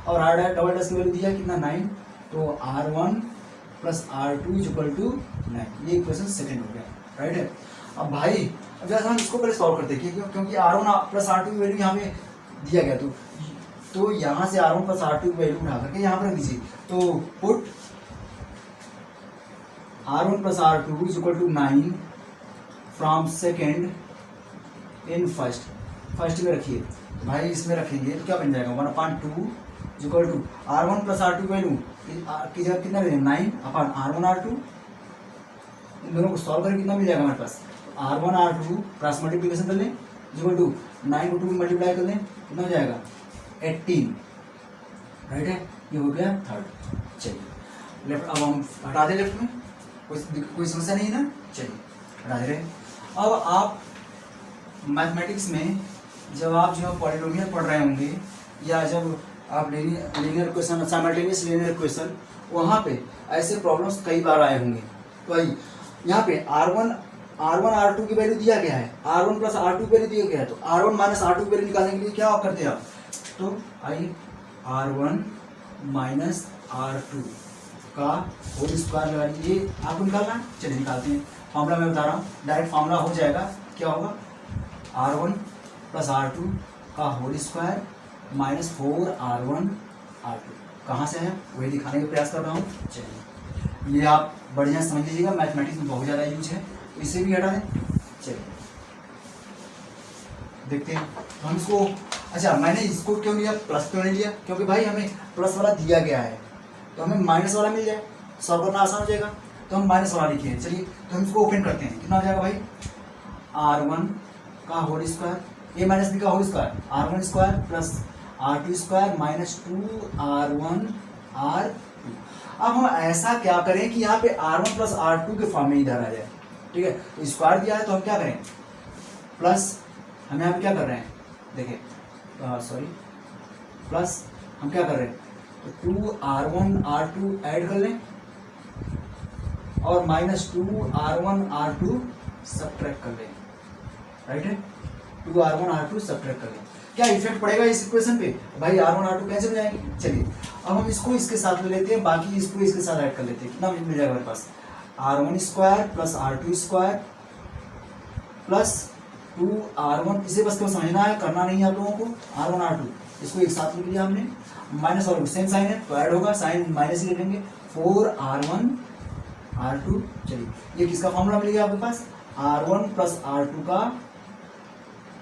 और R डबल डैश की वैल्यू दिया कितना 9, तो R1 plus R2 equal to 9, ये इक्वेशन सेकंड हो गया, राइट है। अब भाई अब जैसे हम इसको पहले सॉल्व करते हैं, क्योंकि R1 प्लस R2 की वैल्यू यहाँ पे दिया गया, तो यहाँ से R1 प्लस R2 की वैल्यू उठा करके यहाँ पर रख दीजिए, तो put R1 plus R2 equal to 9 from second in first में रखिए, भाई इसमें रखेंगे तो क्या बन जाएगा 1/2 equal to R1 plus R2 की वैल्यू की जगह कितना रहेगा 9 अपॉन R1 R2, इन दोनों को सॉल्व करके कितना मिल जाएगा हमारे पास, R1 R2 क्रॉस मल्टीप्लिकेशन कर लें इक्वल टू 9 को 2 मल्टीप्लाई कर लें, कितना हो जाएगा 18, राइट है, ये हो गया थर्ड। चलिए लेफ्ट, अब हम हटा दें, लेफ्ट में कोई समस्या नहीं है ना, चलिए हटा दे रहे। अब आप मैथमेटिक्स में जब आप जो पॉलिनोमियल पढ़ रहे होंगे, या जब आप linear question, simultaneous linear question, वहाँ पे ऐसे प्रॉब्लम्स कई बार आए होंगे। तो भाई यहाँ पे R1 R2 की वैल्यू दिया गया है, R1 प्लस R2 की वैल्यू दिया गया है, तो R1 माइनस R2 की वैल्यू निकालने के लिए क्या करते हैं आप, तो आई R1 माइनस R2 का होल स्क्वायर लगा लीजिए, ये आपको निकालना है, चलिए निकालते हैं। फॉर्मूला मैं बता रहा हूँ, डायरेक्ट फॉर्मूला हो जाएगा, क्या होगा R1 प्लस R2 का whole square minus 4R1 R2, कहाँ से है वही दिखाने का प्रयास कर रहा हूँ। चलिए ये आप बढ़िया समझ लीजिएगा, मैथमेटिक्स में बहुत ज़्यादा यूज है, तो इसे भी हटा दें। चलिए देखते हैं, तो हम इसको, अच्छा मैंने इसको क्यों लिया, प्लस क्यों नहीं लिया, क्योंकि भाई हमें प्लस वाला दिया गया है, तो हमें माइनस वाला मिल जाए, सॉल्व करना आसान हो जाएगा, तो हम माइनस वाला लिखे। चलिए तो हम इसको ओपन करते हैं, कितना हो जाएगा भाई R1 का whole square, A minus B का whole square, R1 square plus R2 square minus 2R1 R2। अब हम ऐसा क्या करें कि यहाँ पे R1 प्लस R2 के फॉर्म में इधर आ जाए, ठीक है, तो स्क्वायर दिया है तो हम क्या करें, प्लस हम यहाँ पे क्या कर रहे हैं, देखिए सॉरी प्लस हम क्या कर रहे हैं, तो 2R1 R2 ऐड कर लें और माइनस 2R1 R2 सब्ट्रैक्ट कर लें, राइट है, 2R1 R2 सब्ट्रैक्ट कर लें। क्या इफेक्ट पड़ेगा इस इक्वेशन पे, भाई R1 R2 कैंसिल हो जाएंगे। चलिए अब हम इसको इसके साथ ले लेते हैं, बाकी इसको इसके साथ ऐड कर लेते हैं, कितना मिल जाएगा हमारे पास R1 square plus R2 square plus 2R1, इसे बस क्यों समझना है, करना नहीं है आप लोगों को, R1 R2 इसको एक साथ लिख लिया हमने, माइनस और सेम साइन है तो ऐड होगा, साइन माइनस ही लिखेंगे, 4R1 R2। चलिए ये किसका फॉर्मूला मिल गया आपके पास, R1 प्लस R2 का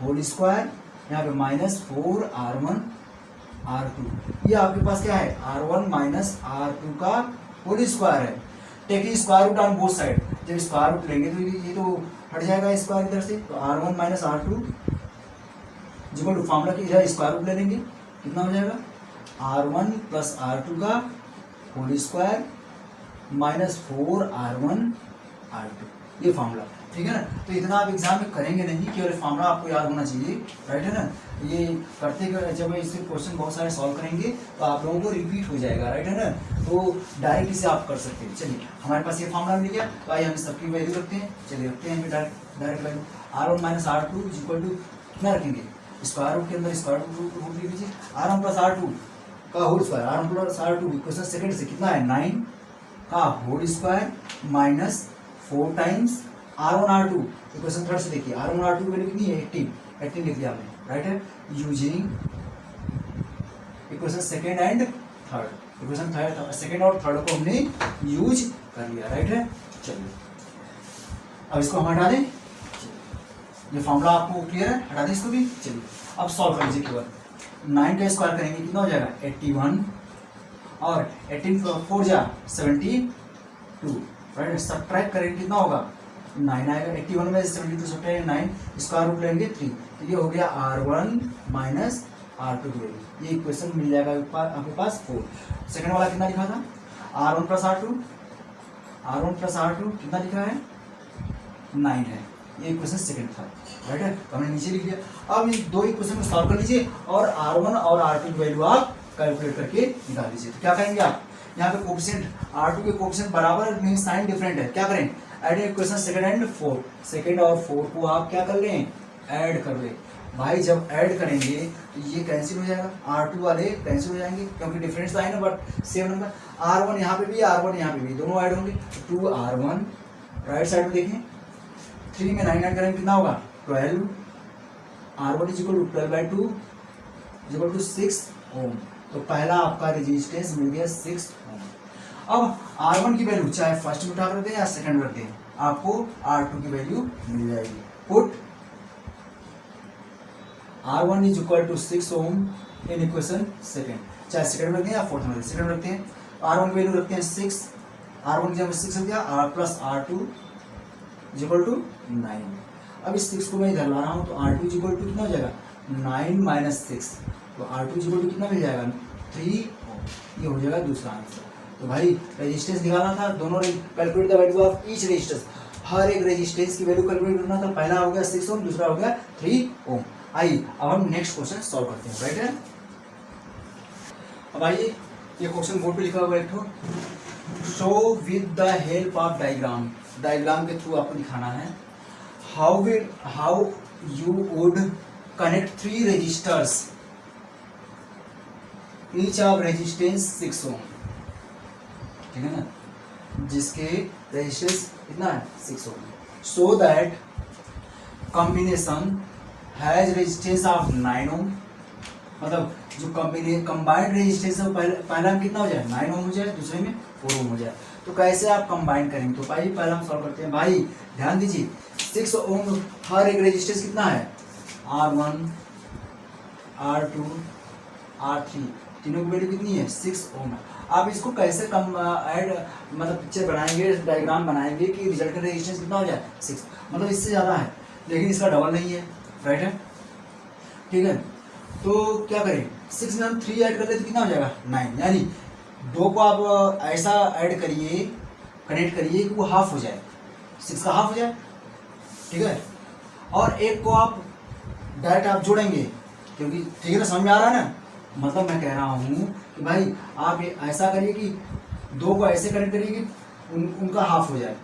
होल स्क्वायर, यहाँ पे माइनस 4R1 R2, ये आपके पास क्या है R1 माइनस R2 का होल स्क्वायर है, taking square root on both side, जब स्क्वायर रूट लेंगे तो ये तो हट जाएगा स्क्वायर इधर से, तो R1 minus R2 जिक्वल to formula की इधर स्क्वायर रूट ले लेंगे, कितना हो जाएगा R1 प्लस R2 का whole square minus 4R1 R2, ये फॉर्मूला। ठीक है ना। तो इतना आप एग्जाम में करेंगे नहीं, केवल फॉर्मूला आपको याद होना चाहिए, राइट है ना। ये करते जब इससे क्वेश्चन बहुत सारे सॉल्व करेंगे तो आप लोगों को रिपीट हो जाएगा, राइट है ना। तो डायरेक्ट इसे आप कर सकते हैं। चलिए हमारे पास ये फॉर्मूला मिल गया, तो आइए हम सबकी वैल्यू रखते हैं। चलिए रखते हैं direct value R1 minus R2 equal to कितना रखेंगे, स्क्वायर रूट के अंदर स्क्वायर रूट ले लीजिए। R1 प्लस R2 का whole square, R1 plus R2 equation second से कितना है 9 का whole square minus 4 times R1 R2 equation third से देखिए। R1 R2 की वैल्यू कितनी है 18 लिख दिया आपने, राइट है। Using equation second and third, equation third second और थर्ड को हमने यूज कर लिया, राइट है। चलिए अब इसको हम हटा दें, ये फॉर्मूला आपको क्लियर है, हटा दें इसको भी। चलिए अब सॉल्व कर लीजिए केवल। 9 का स्क्वायर करेंगे कितना हो जाएगा 81 और 18 4 जा 72, राइट। सब्ट्रैक्ट करेंगे कितना होगा 9 आएगा। 81 में 72 सब्ट्रैक्ट 9 स्क्वायर रूट लेंगे 3, तो ये हो गया R1 माइनस R2 की वैल्यू। ये इक्वेशन मिल जाएगा आपके पास 4। सेकंड वाला कितना लिखा था R1 प्लस R2 कितना लिखा है 9 है, ये इक्वेशन सेकंड था, राइट है। तो हमने नीचे लिख दिया। अब इन दो इक्वेशन को सॉल्व कर लीजिए और R1 और R2 की वैल्यू आप कैलकुलेट करके निकाल लीजिए। तो क्या करेंगे आप, यहाँ पे कोफिशिएंट R2 के कोफिशिएंट बराबर नहीं, साइन डिफरेंट है, क्या करें add equation second and fourth, second और फोर्थ को आप क्या कर लें ऐड कर ले। भाई जब ऐड करेंगे तो ये कैंसिल हो जाएगा, R2 वाले कैंसिल हो जाएंगे क्योंकि डिफरेंस तो है ना, बट सेम नंबर। R1 यहाँ पे भी R1 यहाँ पे भी, दोनों ऐड होंगे। 2R1 राइट साइड में देखें, 3 में 9 ऐड करेंगे कितना होगा 12। R1 is equal to 12/2 is equal to 6 ohm. तो पहला आपका रेजिस्टेंस मिल गया 6 ओम। अब R1 की वैल्यू चाहे फर्स्ट में उठा कर दें या सेकंड में रख दें, आपको R2 की वैल्यू मिल जाएगी। Put R1 is equal to 6 ohm in equation second, चाहे सेकंड में रखते हैं या फोर्थ में रखते हैं, सेकंड में रखते हैं। R1 की वैल्यू रखते हैं 6, R1 की जगह 6 रख दिया, R plus R2 is equal to 9। अब इस 6 को मैं इधर ला रहा हूँ, तो R2 इज इक्वल टू कितना हो जाएगा 9 माइनस 6, तो R2 इज इक्वल टू कितना मिल जाएगा 3 ओम। ये हो जाएगा दूसरा आंसर। तो भाई रेजिस्टेंस निकालना था, दोनों calculate the value of each resistance, हर एक रेजिस्टेंस की वैल्यू कैलकुलेट करना था। पहला हो गया 6 ओम, दूसरा हो गया 3 ओम। आइए अब हम नेक्स्ट क्वेश्चन सॉल्व करते हैं, राइट है। अब आइए ये क्वेश्चन बोर्ड पे लिखा हुआ है एक ठो, show with the help of diagram, diagram के थ्रू आपको दिखाना है how you would connect 3 resistors each of resistance 6 ohm, ठीक है ना, जिसके रेजिस्टेंस कितना है 6 ohm, so that combination has resistance of 9 ohm. मतलब जो कंबाइंड रेजिस्टेंस है वो पहला में कितना हो जाए 9 ओम हो जाए, दूसरे में 4 ओम हो जाए। तो कैसे आप कंबाइन करेंगे, तो भाई पहला हम सॉल्व करते हैं। भाई ध्यान दीजिए 6 ओम हर एक रेजिस्टेंस कितना है R1 R2 R3, तीनों की वैल्यू कितनी है 6 ओम है। आप इसको कैसे कम ऐड मतलब पिक्चर बनाएंगे, डायग्राम बनाएंगे कि रिजल्टेंट रेजिस्टेंस कितना हो जाए 6, मतलब इससे ज़्यादा है लेकिन इसका डबल नहीं है, राइट है, ठीक है। तो क्या करें 6 में हम 3 ऐड कर ले तो कितना हो जाएगा 9, यानी 2 को आप ऐसा ऐड करिए, कनेक्ट करिए कि वो हाफ हो जाए, 6 का हाफ हो जाए, ठीक है। और एक को आप डायरेक्ट आप जोड़ेंगे, क्योंकि ठीक है ना, समझ में आ रहा है ना, मतलब मैं कह रहा हूँ कि भाई आप ये ऐसा करिए कि 2 को ऐसे कनेक्ट करिए कि उनका हाफ हो जाए,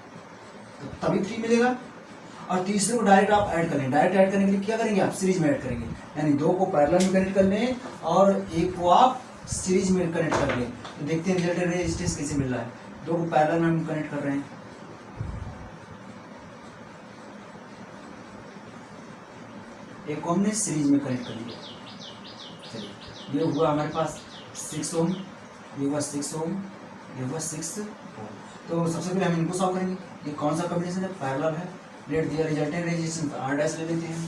तो तभी 3 मिलेगा। और तीसरे को डायरेक्ट आप ऐड कर लें, डायरेक्ट ऐड करने के लिए क्या करेंगे आप सीरीज में ऐड करेंगे, यानी 2 को पैरेलल में कनेक्ट कर लें और एक को आप सीरीज में कनेक्ट कर लें। तो देखते हैं रिजल्टेंट रेजिस्टेंस कैसे मिल रहा है। 2 को पैरेलल में हम कनेक्ट कर रहे हैं, एक को हमने सीरीज में कनेक्ट कर लिया। चलिए ये हुआ हमारे पास 6 ओम, ये हुआ 6 ओम, ये हुआ 6 ओम। तो सबसे पहले हम इनको सॉल्व करेंगे। ये कौन सा कॉम्बिनेशन है, पैरेलल है। लेट दिया रिजल्टेंट रेजिस्टेंस R डैश ले लेते हैं,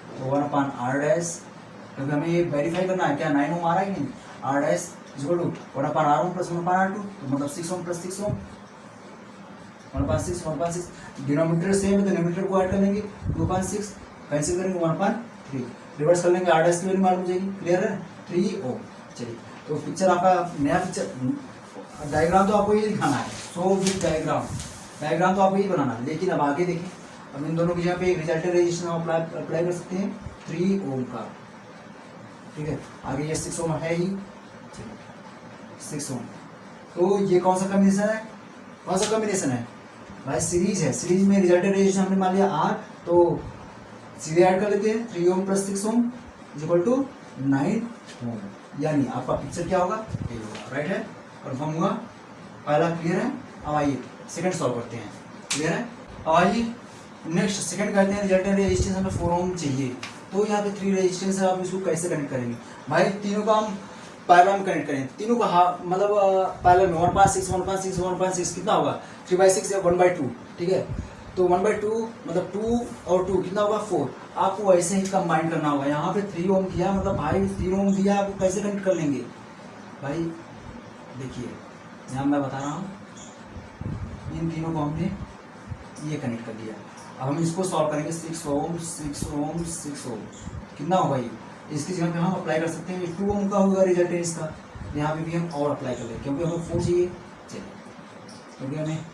तो 1/R डैश, क्योंकि हमें ये वेरीफाई करना है क्या 9 ओम आ रहा है कि नहीं। R dash is equal to 1/R1 plus 1/R2, तो मतलब 6 ohm plus 6 ohm, 1/6 denominator same है तो न्यूमरेटर को ऐड कर लेंगे, 2/6 कैंसिल करेंगे 1/3, रिवर्स कर लेंगे, R डैश की वैल्यू मालूम हो जाएगी, क्लियर है 3 ओम। चलिए तो पिक्चर आपका नया पिक्चर, डायग्राम तो आपको ये दिखाना है, सो विद डायग्राम, डायग्राम तो आपको ये बनाना है। लेकिन अब आगे देखें, अब इन दोनों की जगह पे एक रिजल्टेंट रेजिस्टेंस हम अप्लाई कर सकते हैं 3 ओम का, ठीक है। आगे ये 6 ओम है ही, 6 ओम। तो ये कौन सा कॉम्बिनेशन है, कौन सा कॉम्बिनेशन है भाई, सीरीज है। सीरीज में रिजल्टेंट रेजिस्टेंस हमने मान लिया R, तो सीधे ऐड कर लेते हैं 3 ohm plus 6 ohm is equal to 9 ohm, यानी आपका पिक्चर क्या होगा, ये होगा, राइट है, कन्फर्म हुआ। पहला क्लियर है। अब आइए सेकंड सॉल्व करते हैं, क्लियर है। अब आइए नेक्स्ट सेकंड करते हैं। रिजल्टेंट रेजिस्टेंस हमें 4 ओम चाहिए, तो यहाँ पे 3 रेजिस्टेंस है, आप इसको कैसे कनेक्ट करेंगे भाई, तीनों का हम पैरेलल में कनेक्ट करें, तीनों का मतलब पैरेलल में 1.6 1.6 1.6 कितना होगा 3/6 या 1/2, ठीक है। तो 1/2 मतलब 2 और 2 कितना होगा 4। आपको ऐसे ही कंबाइन करना होगा। यहाँ पे 3 ओम किया मतलब भाई 3 ओम दिया, आपको कैसे कनेक्ट कर लेंगे भाई, देखिए यहाँ मैं बता रहा हूँ, इन तीनों को हमने ये कनेक्ट कर दिया। अब हम इसको सॉल्व करेंगे 6 ओम 6 ओम 6 ओम कितना होगा ये, इसकी जगह पे हम अप्लाई कर सकते हैं 2 ओम का होगा रिजल्टेंट इसका, यहाँ पे भी हम और अप्लाई कर लेंगे क्योंकि हमें 4 चाहिए, चलिए क्योंकि हमें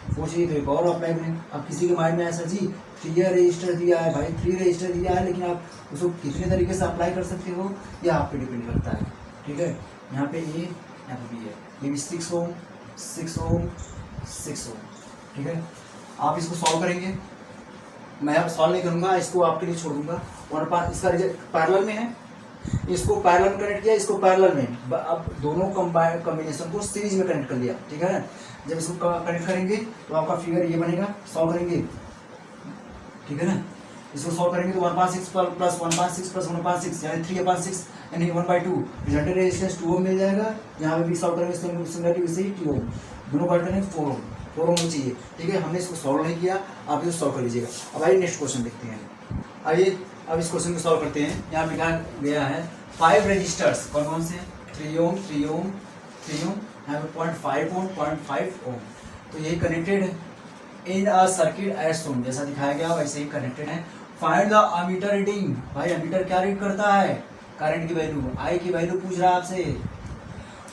4 चाहिए तो एक और अप्लाई करें। अब किसी के माइंड में ऐसा जी 3 रजिस्टर दिया है भाई, 3 रजिस्टर दिया है, लेकिन आप उसको कितने तरीके से अप्लाई कर सकते हो यह आप पे डिपेंड करता है, ठीक है। यहाँ पे ये यहाँ पे भी है, ये भी 6 ओम 6 ओम 6 ओम, ठीक है। आप इसको सॉल्व करेंगे, मैं अब सॉल्व नहीं करूँगा, इसको आपके लिए छोड़ दूंगा। और इसका रिजल्ट पैरेलल में है, इसको पैरेलल में कनेक्ट किया, इसको पैरेलल में, अब दोनों कॉम्बिनेशन को सीरीज में कनेक्ट कर लिया, ठीक है ना। जब इसको कनेक्ट करेंगे तो आपका फिगर ये बनेगा, सॉल्व करेंगे, ठीक है ना। इसको सॉल्व करेंगे तो 1.6 प्लस 1.6 प्लस 1.6 यानी 3/6 यानी 1/2 रिजल्टेंट रेजिस्टेंस 2 ओम मिल जाएगा। यहाँ पे भी सॉल्व करेंगे सिमिलरली वैसे ही 2 ओम, दोनों पार्ट करेंगे 4 ओम, 4 ओम चाहिए, ठीक है। हमने इसको सॉल्व नहीं किया, आप इसको सॉल्व कर लीजिएगा। अब आइए नेक्स्ट क्वेश्चन देखते हैं। आइए अब इस क्वेश्चन को सॉल्व करते हैं। यहाँ लिखा गया है 5 रजिस्टर्स, कौन कौन से 3 ओम 3 ओम 3 ओम, यहाँ पे 0.5 ओम 0.5 ओम, तो ये connected in a circuit as shown, जैसा दिखाया गया वैसे ही कनेक्टेड है। फाइंड द अमीटर रीडिंग, भाई अमीटर क्या रीड करता है, करंट की वैल्यू, आई की वैल्यू पूछ रहा है आपसे।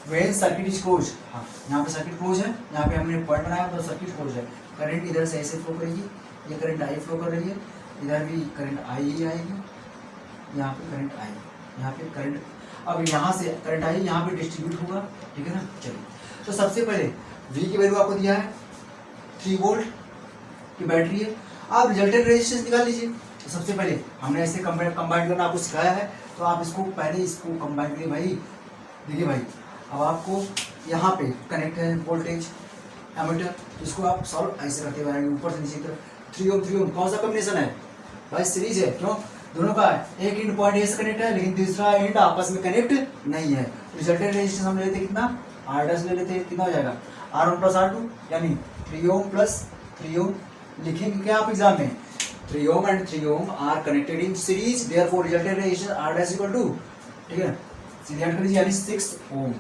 व्हेन सर्किट इज क्लोज, हाँ यहाँ पे सर्किट क्लोज है, यहाँ पे हमने पॉइंट बनाया तो सर्किट क्लोज है। करंट इधर से ऐसे फ्लो करेगी, ये करंट आई फ्लो कर रही है, इधर भी करंट आई ही आएगी, यहाँ पे करंट आई, यहाँ पे करंट, अब यहाँ से करंट आई यहाँ पे डिस्ट्रीब्यूट होगा, ठीक है ना। चलिए तो सबसे पहले V की वैल्यू आपको दिया है 3 वोल्ट की बैटरी है, आप रिजल्टेंट रेजिस्टेंस निकाल लीजिए। तो सबसे पहले हमने ऐसे कंबाइन करना आपको सिखाया है, तो आप इसको पहले इसको कंबाइन करिए भाई। देखिए भाई अब आपको यहाँ पे कनेक्ट है वोल्टेज एमीटर, इसको आप सॉल्व ऐसे करते हुए ऊपर से नीचे तरफ। 3 ओम 3 ओम कौन सा कॉम्बिनेशन है भाई, सीरीज है, क्यों दोनों का एक एंड पॉइंट ए से कनेक्ट है लेकिन दूसरा एंड आपस में कनेक्ट नहीं है। रिजल्टेंट रेजिस्टेंस हम लेते कितना R' ले लेते हैं, कितना हो जाएगा R1 प्लस R2 यानी 3 ओम प्लस 3 ओम। लिखेंगे क्या आप एग्जाम में 3 ohm and 3 ohm are connected in series, therefore resultant resistance R' equal to, ठीक है सीधे ऐड कर लीजिए यानी 6 ओम,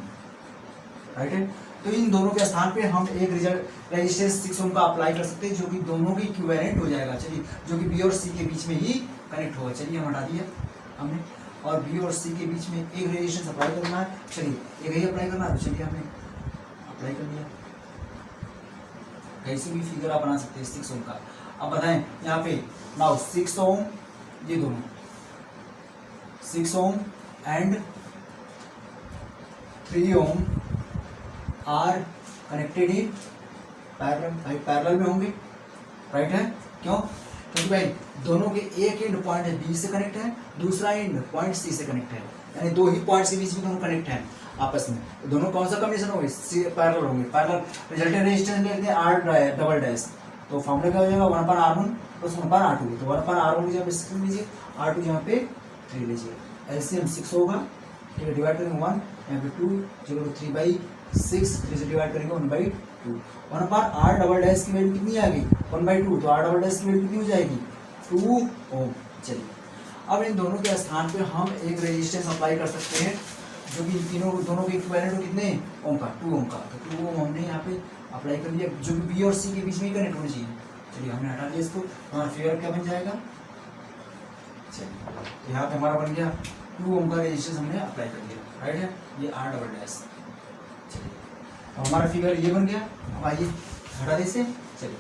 राइट है। तो इन दोनों के स्थान पे हम एक रिजल्ट रेजिस्टेंस 6 ओम का अप्लाई कर सकते हैं जो कि दोनों की इक्विवेलेंट हो जाएगा। चलिए जो कि बी और सी के बीच में ही कनेक्ट होगा, चलिए हम हटा दिया हमने, और बी और सी के बीच में एक रेजिस्टेंस अप्लाई करना है, चलिए एक ही अप्लाई करना है, तो चलिए हमने अप्लाई कर दिया। कैसे भी फिगर आप बना सकते हैं 6 ओम का। अब बताएं यहाँ पे नाउ 6 ओम, ये दोनों 6 ohm and 3 ohm are connected in parallel, भाई पैरेलल में होंगे, राइट है। क्यों, क्योंकि भाई दोनों के एक एंड पॉइंट बी से कनेक्ट है, दूसरा एंड पॉइंट सी से कनेक्ट है, यानी दो ही पॉइंट के बीच में दोनों कनेक्ट हैं आपस में। तो दोनों कौन सा कॉम्बिनेशन होंगे, पैरेलल होंगे। पैरेलल रिजल्टेंट रेजिस्टेंस लेते हैं R', तो फॉर्मूला क्या हो जाएगा 1/R1 प्लस 1/R2, तो 1/R1 की जगह पे 6 लीजिए, R2 यहाँ पे 3 लीजिए, एलसीएम 6 होगा, ठीक है। डिवाइड करेंगे 1 यहाँ पे 2 0 3/6, 3 से डिवाइड करेंगे 1/2। 1/R" की वैल्यू कितनी आ गई 1/2, तो R" की वैल्यू कितनी हो जाएगी 2 ओम। चलिए अब इन दोनों के स्थान पे हम एक रेजिस्टेंस अप्लाई कर सकते हैं जो कि तीनों दोनों के इक्विवेलेंट हो कितने ओम का 2 ओम का, तो 2 ओम हमने यहाँ पे अप्लाई कर दिया जो कि बी और सी के बीच में ही कनेक्ट होना चाहिए। चलिए हमने हटा दिया इसको, हमारा फिगर क्या बन जाएगा, चलिए यहाँ पे हमारा बन गया 2 ओम का रेजिस्टेंस हमने अप्लाई कर दिया, राइट है। ये R', चलिए अब हमारा फिगर ये बन गया। अब आइए हटा दे इसे, चलिए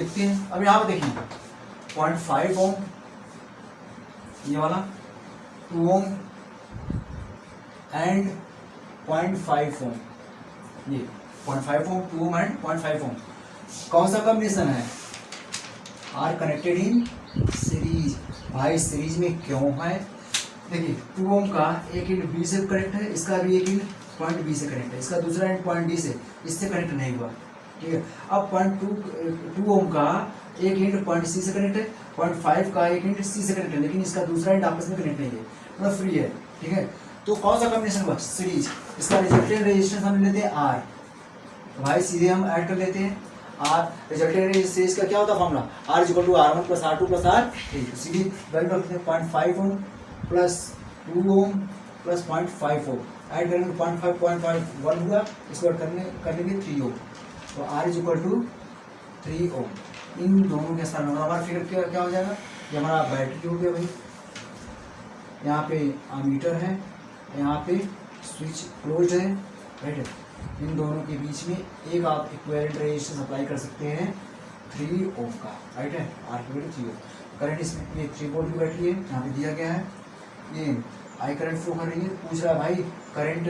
देखते हैं। अब यहाँ पे देखिए 0.5 ओम, ये वाला 2 ओम एंड 0.5 ओम, ये 0.5 ओम, 2 ओम एंड 0.5 ओम। कौन सा कॉम्बिनेशन है? Are connected in series. भाई सीरीज में क्यों है? देखिए 2 ओम का एक एंड बी से कनेक्ट है, इसका भी एक एंड पॉइंट बी से कनेक्ट है, इसका दूसरा एंड पॉइंट डी से, इससे कनेक्ट नहीं हुआ, ठीक है। अब 2 ओम का एक एंड पॉइंट सी से कनेक्ट है, 0.5 का एक एंड सी से कनेक्ट है, लेकिन इसका दूसरा एंड आपस में कनेक्ट नहीं है, मतलब फ्री है, ठीक है। तो कौन सा कॉम्बिनेशन हुआ? सीरीज। इसका रिजल्टेंट रेजिस्टेंस हम लेते हैं आर, तो भाई सीधे हम ऐड कर लेते हैं आर। रिजल्टेंट रेजिस्टेंस का क्या होता है formula? R is equal to R1 plus R2 plus R3। सीधी वैल्यू रखते हैं 0.5 ohm plus 2 ohm plus 0.5 ohm, add करेंगे 0.5 1 हुआ, इसको ऐड कर लेंगे 3 ओम, तो R इज इक्वल टू 3 ओम। इन दोनों के स्थान में हमारा फिगर क्या हो जाएगा? ये हमारा बैटरी हो गया भाई, यहाँ पे अमीटर है, यहाँ पे स्विच क्लोज है, राइट है। इन दोनों के बीच में एक आप इक्विवेलेंट रेजिस्टेंस अप्लाई कर सकते हैं 3 ओम का, राइट है। आर की वैल्यू 3 ओम। करंट इसमें ये 3 वोल्ट की बैटरी है, यहाँ पे दिया गया है, ये आई करंट फ्लो कर रही है। पूछ रहा है भाई करंट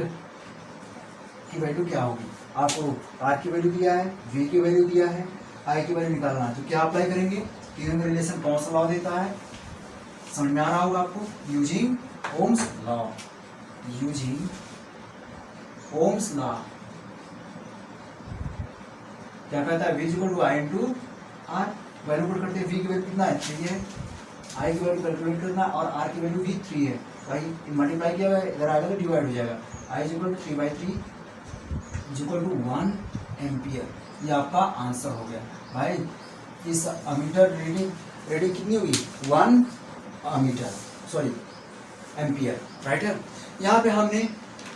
की वैल्यू क्या होगी? आपको आर की वैल्यू दिया है, वी की वैल्यू दिया है, आई की वैल्यू निकालना है, तो क्या अप्लाई करेंगे? तीनों का रिलेशन कौन सा लॉ देता है? समझ में आ रहा होगा आपको? Using ohm's law, using ohm's law क्या कहता है? V equal to I into R. Value put करते हैं, V की वैल्यू कितना है? 3 है, I की वैल्यू कैलकुलेट करना, और R की वैल्यू भी 3 है। भाई मल्टीप्लाई किया हुआ है, इधर आएगा तो डिवाइड हो जाएगा। I is equal to 3/3 is equal to 1 ampere. ये आपका आंसर हो गया। भाई इस अमीटर रीडिंग कितनी होगी? 1 अमीटर, सॉरी एम्पियर, राइट है। यहाँ पे हमने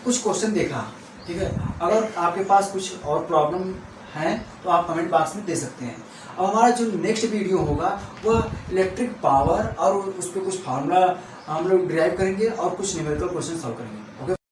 कुछ क्वेश्चन देखा, ठीक है। अगर आपके पास कुछ और प्रॉब्लम है तो आप कमेंट बॉक्स में दे सकते हैं। अब हमारा जो नेक्स्ट वीडियो होगा वह इलेक्ट्रिक पावर और उस पर कुछ फार्मूला हम लोग ड्राइव करेंगे और कुछ न्यूमेरिकल क्वेश्चन सॉल्व करेंगे। ओके।